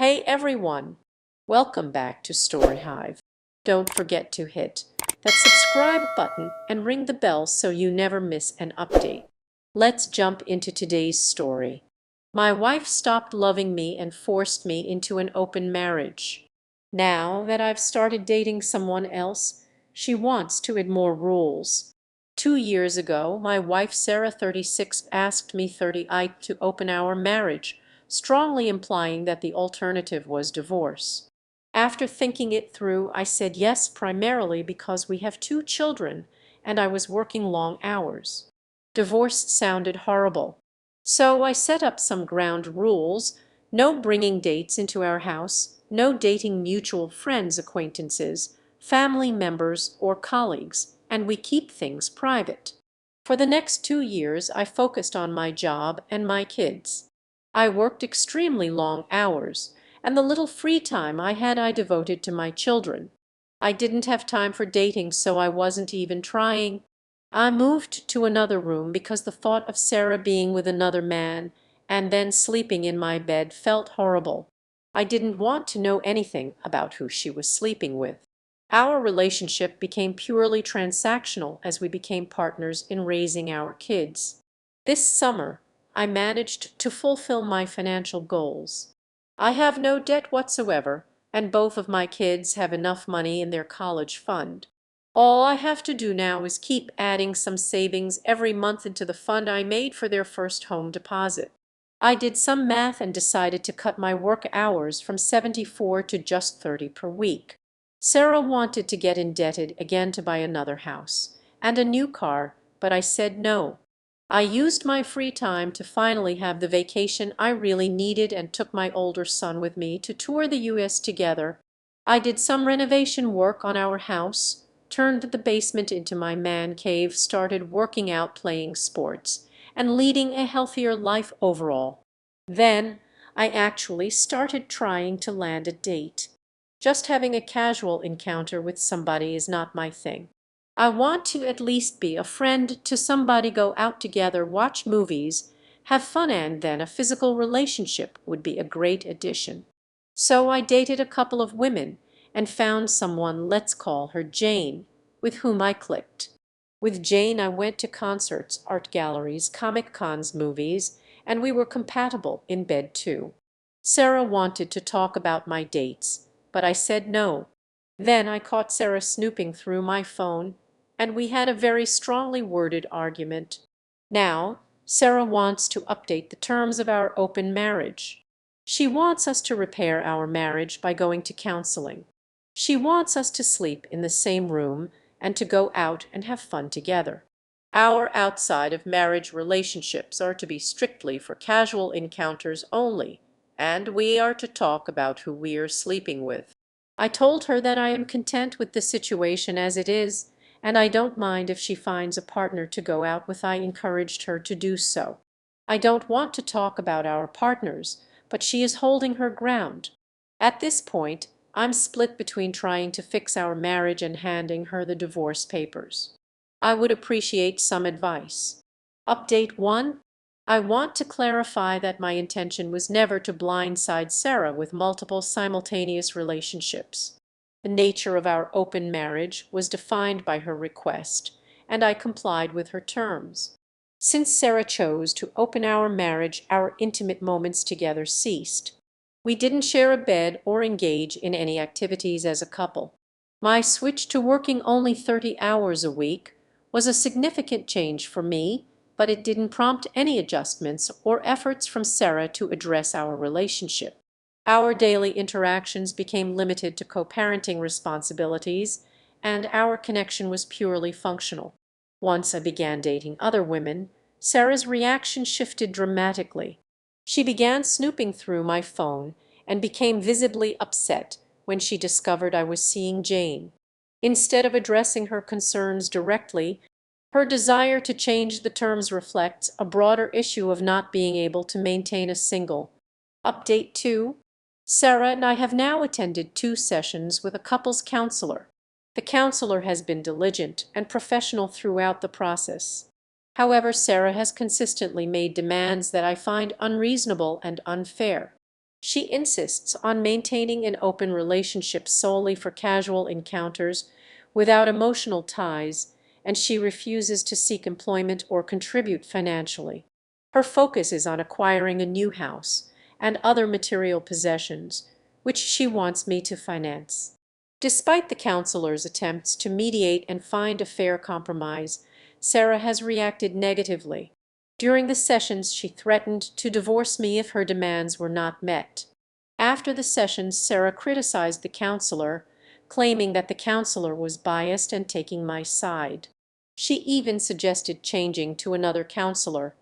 Hey everyone, welcome back to Story Hive. Don't forget to hit that subscribe button and ring the bell so you never miss an update. Let's jump into today's story. My wife stopped loving me and forced me into an open marriage. Now that I've started dating someone else, she wants to add more rules. 2 years ago, my wife Sarah, 36, asked me 30 to open our marriage, strongly implying that the alternative was divorce. After thinking it through, I said yes, primarily because we have 2 children and I was working long hours. Divorce sounded horrible. So I set up some ground rules: no bringing dates into our house, no dating mutual friends, acquaintances, family members, or colleagues, and we keep things private. For the next 2 years, I focused on my job and my kids. I worked extremely long hours, and the little free time I had I devoted to my children. I didn't have time for dating, so I wasn't even trying. I moved to another room because the thought of Sarah being with another man and then sleeping in my bed felt horrible. I didn't want to know anything about who she was sleeping with. Our relationship became purely transactional as we became partners in raising our kids. This summer, I managed to fulfill my financial goals. I have no debt whatsoever, and both of my kids have enough money in their college fund. All I have to do now is keep adding some savings every month into the fund I made for their first home deposit. I did some math and decided to cut my work hours from 74 to just 30 per week. Sarah wanted to get indebted again to buy another house and a new car, but I said no. I used my free time to finally have the vacation I really needed and took my older son with me to tour the US together. I did some renovation work on our house, turned the basement into my man cave, started working out, playing sports, and leading a healthier life overall. Then I actually started trying to land a date. Just having a casual encounter with somebody is not my thing. I want to at least be a friend to somebody, go out together, watch movies, have fun, and then a physical relationship would be a great addition. So I dated a couple of women and found someone, let's call her Jane, with whom I clicked. With Jane, I went to concerts, art galleries, comic cons, movies, and we were compatible in bed too. Sarah wanted to talk about my dates, but I said no. Then I caught Sarah snooping through my phone, and we had a very strongly worded argument. Now, Sarah wants to update the terms of our open marriage. She wants us to repair our marriage by going to counseling. She wants us to sleep in the same room and to go out and have fun together. Our outside of marriage relationships are to be strictly for casual encounters only, and we are to talk about who we are sleeping with. I told her that I am content with the situation as it is, and I don't mind if she finds a partner to go out with. I encouraged her to do so. I don't want to talk about our partners, but she is holding her ground. At this point, I'm split between trying to fix our marriage and handing her the divorce papers. I would appreciate some advice. Update 1. I want to clarify that my intention was never to blindside Sarah with multiple simultaneous relationships. The nature of our open marriage was defined by her request, and I complied with her terms. Since Sarah chose to open our marriage, our intimate moments together ceased. We didn't share a bed or engage in any activities as a couple. My switch to working only 30 hours a week was a significant change for me, but it didn't prompt any adjustments or efforts from Sarah to address our relationship. Our daily interactions became limited to co-parenting responsibilities, and our connection was purely functional. Once I began dating other women, Sarah's reaction shifted dramatically. She began snooping through my phone and became visibly upset when she discovered I was seeing Jane. Instead of addressing her concerns directly, her desire to change the terms reflects a broader issue of not being able to maintain a single. Update 2. Sarah and I have now attended 2 sessions with a couples counselor. The counselor has been diligent and professional throughout the process. However, Sarah has consistently made demands that I find unreasonable and unfair. She insists on maintaining an open relationship solely for casual encounters without emotional ties, and she refuses to seek employment or contribute financially. Her focus is on acquiring a new house and other material possessions, which she wants me to finance. Despite the counselor's attempts to mediate and find a fair compromise, Sarah has reacted negatively. During the sessions, she threatened to divorce me if her demands were not met. After the sessions, Sarah criticized the counselor, claiming that the counselor was biased and taking my side. She even suggested changing to another counselor,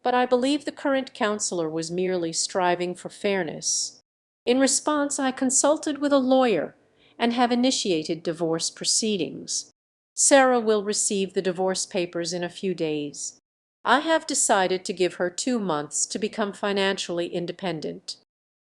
but I believe the current counselor was merely striving for fairness. In response, I consulted with a lawyer and have initiated divorce proceedings. Sarah will receive the divorce papers in a few days. I have decided to give her 2 months to become financially independent.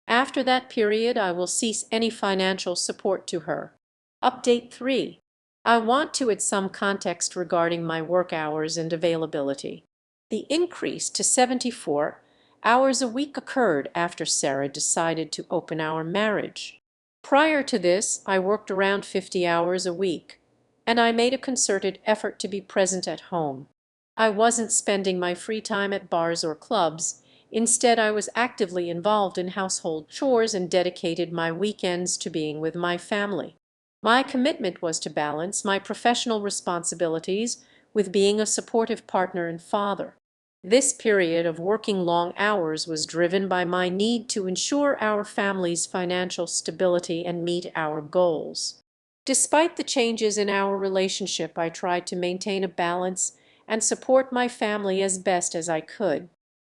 After that period, I will cease any financial support to her. Update 3. I want to add some context regarding my work hours and availability. The increase to 74 hours a week occurred after Sarah decided to open our marriage. Prior to this, I worked around 50 hours a week, and I made a concerted effort to be present at home. I wasn't spending my free time at bars or clubs. Instead, I was actively involved in household chores and dedicated my weekends to being with my family. My commitment was to balance my professional responsibilities with being a supportive partner and father. This period of working long hours was driven by my need to ensure our family's financial stability and meet our goals. Despite the changes in our relationship, I tried to maintain a balance and support my family as best as I could.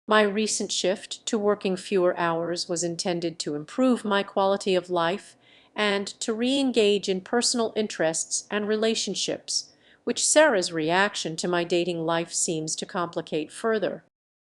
My recent shift to working fewer hours was intended to improve my quality of life and to re-engage in personal interests and relationships, which Sarah's reaction to my dating life seems to complicate further.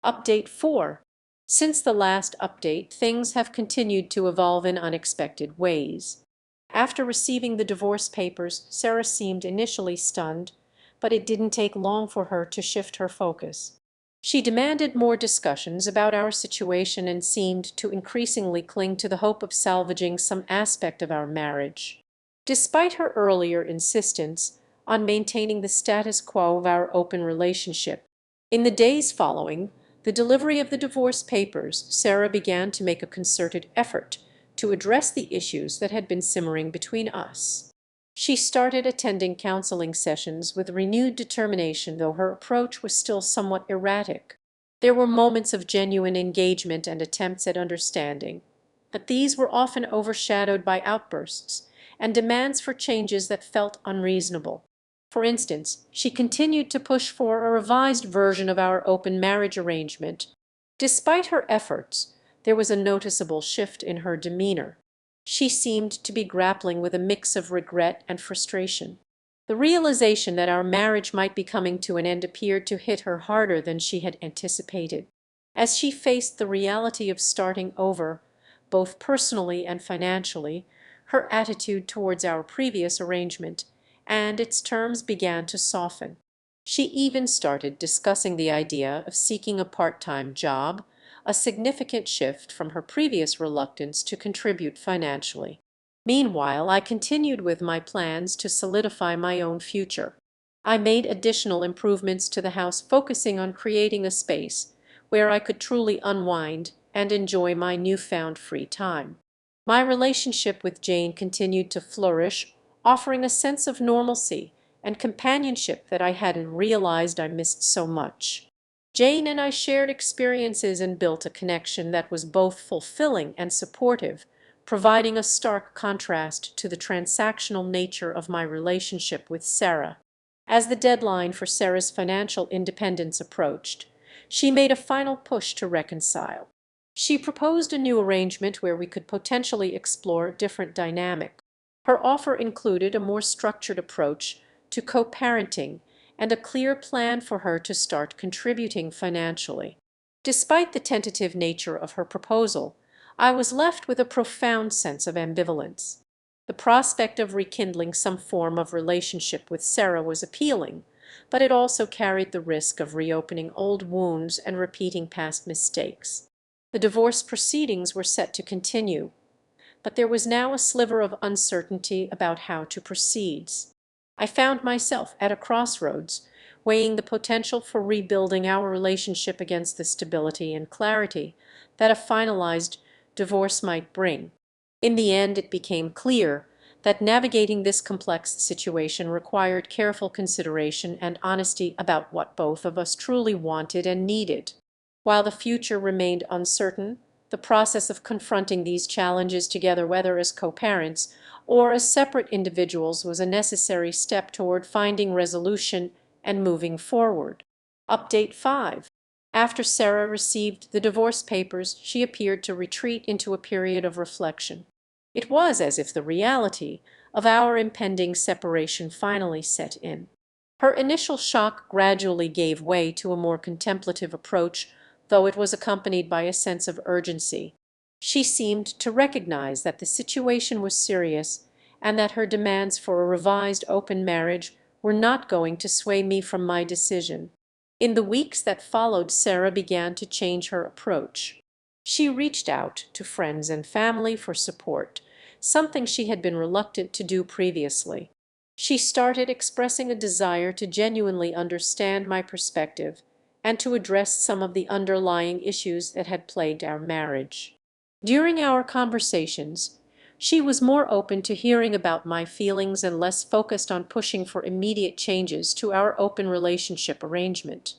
Update 4. Since the last update, things have continued to evolve in unexpected ways. After receiving the divorce papers, Sarah seemed initially stunned, but it didn't take long for her to shift her focus. She demanded more discussions about our situation and seemed to increasingly cling to the hope of salvaging some aspect of our marriage. Despite her earlier insistence on maintaining the status quo of our open relationship, in the days following the delivery of the divorce papers, Sarah began to make a concerted effort to address the issues that had been simmering between us. She started attending counseling sessions with renewed determination, though her approach was still somewhat erratic. There were moments of genuine engagement and attempts at understanding, but these were often overshadowed by outbursts and demands for changes that felt unreasonable. For instance, she continued to push for a revised version of our open marriage arrangement. Despite her efforts, there was a noticeable shift in her demeanor. She seemed to be grappling with a mix of regret and frustration. The realization that our marriage might be coming to an end appeared to hit her harder than she had anticipated. As she faced the reality of starting over, both personally and financially, her attitude towards our previous arrangement and its terms began to soften. She even started discussing the idea of seeking a part-time job, a significant shift from her previous reluctance to contribute financially. Meanwhile, I continued with my plans to solidify my own future. I made additional improvements to the house, focusing on creating a space where I could truly unwind and enjoy my newfound free time. My relationship with Jane continued to flourish, offering a sense of normalcy and companionship that I hadn't realized I missed so much. Jane and I shared experiences and built a connection that was both fulfilling and supportive, providing a stark contrast to the transactional nature of my relationship with Sarah. As the deadline for Sarah's financial independence approached, she made a final push to reconcile. She proposed a new arrangement where we could potentially explore different dynamics. Her offer included a more structured approach to co-parenting and a clear plan for her to start contributing financially. Despite the tentative nature of her proposal, I was left with a profound sense of ambivalence. The prospect of rekindling some form of relationship with Sarah was appealing, but it also carried the risk of reopening old wounds and repeating past mistakes. The divorce proceedings were set to continue, but there was now a sliver of uncertainty about how to proceed. I found myself at a crossroads, weighing the potential for rebuilding our relationship against the stability and clarity that a finalized divorce might bring. In the end, it became clear that navigating this complex situation required careful consideration and honesty about what both of us truly wanted and needed. While the future remained uncertain, the process of confronting these challenges together, whether as co-parents or as separate individuals, was a necessary step toward finding resolution and moving forward. Update 5. After Sarah received the divorce papers, she appeared to retreat into a period of reflection. It was as if the reality of our impending separation finally set in. Her initial shock gradually gave way to a more contemplative approach, though it was accompanied by a sense of urgency. She seemed to recognize that the situation was serious and that her demands for a revised open marriage were not going to sway me from my decision. In the weeks that followed, Sarah began to change her approach. She reached out to friends and family for support, something she had been reluctant to do previously. She started expressing a desire to genuinely understand my perspective and to address some of the underlying issues that had plagued our marriage. During our conversations, she was more open to hearing about my feelings and less focused on pushing for immediate changes to our open relationship arrangement.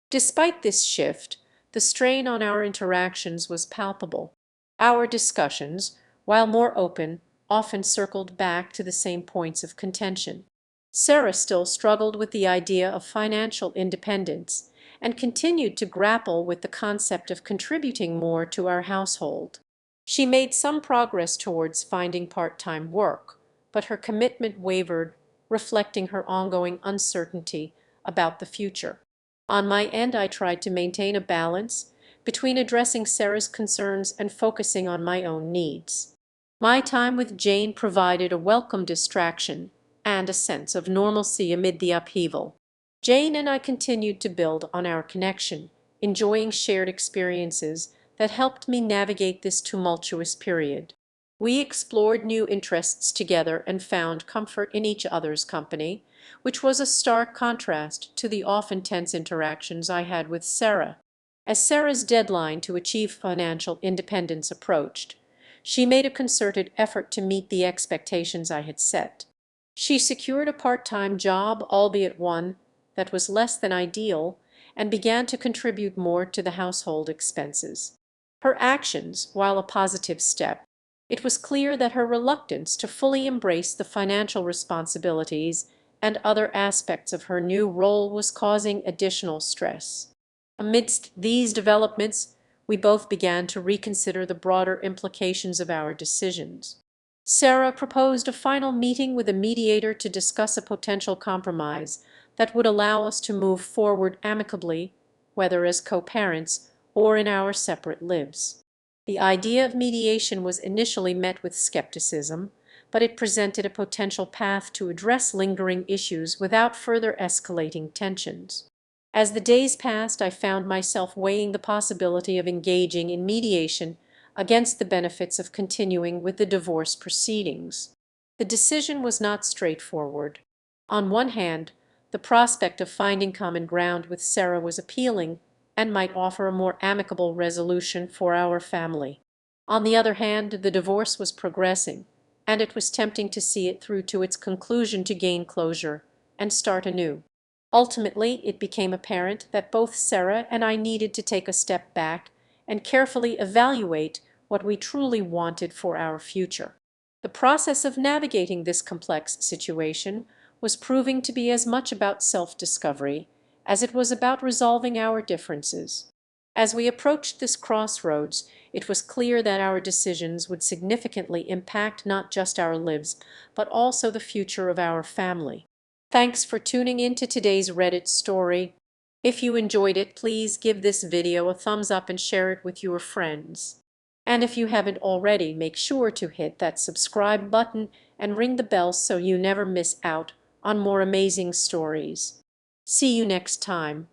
Despite this shift, the strain on our interactions was palpable. Our discussions, while more open, often circled back to the same points of contention. Sarah still struggled with the idea of financial independence and continued to grapple with the concept of contributing more to our household. She made some progress towards finding part-time work, but her commitment wavered, reflecting her ongoing uncertainty about the future. On my end, I tried to maintain a balance between addressing Sarah's concerns and focusing on my own needs. My time with Jane provided a welcome distraction and a sense of normalcy amid the upheaval. Jane and I continued to build on our connection, enjoying shared experiences that helped me navigate this tumultuous period. We explored new interests together and found comfort in each other's company, which was a stark contrast to the often tense interactions I had with Sarah. As Sarah's deadline to achieve financial independence approached, she made a concerted effort to meet the expectations I had set. She secured a part-time job, albeit one that was less than ideal, and began to contribute more to the household expenses. Her actions, while a positive step, it was clear that her reluctance to fully embrace the financial responsibilities and other aspects of her new role was causing additional stress. Amidst these developments, we both began to reconsider the broader implications of our decisions. Sarah proposed a final meeting with a mediator to discuss a potential compromise that would allow us to move forward amicably, whether as co-parents or in our separate lives. The idea of mediation was initially met with skepticism, but it presented a potential path to address lingering issues without further escalating tensions. As the days passed, I found myself weighing the possibility of engaging in mediation against the benefits of continuing with the divorce proceedings. The decision was not straightforward. On one hand, the prospect of finding common ground with Sarah was appealing and might offer a more amicable resolution for our family. On the other hand, the divorce was progressing, and it was tempting to see it through to its conclusion to gain closure and start anew. Ultimately, it became apparent that both Sarah and I needed to take a step back and carefully evaluate what we truly wanted for our future. The process of navigating this complex situation was proving to be as much about self-discovery as it was about resolving our differences. As we approached this crossroads, it was clear that our decisions would significantly impact not just our lives, but also the future of our family. Thanks for tuning in to today's Reddit story. If you enjoyed it, please give this video a thumbs up and share it with your friends. And if you haven't already, make sure to hit that subscribe button and ring the bell so you never miss out on more amazing stories. See you next time.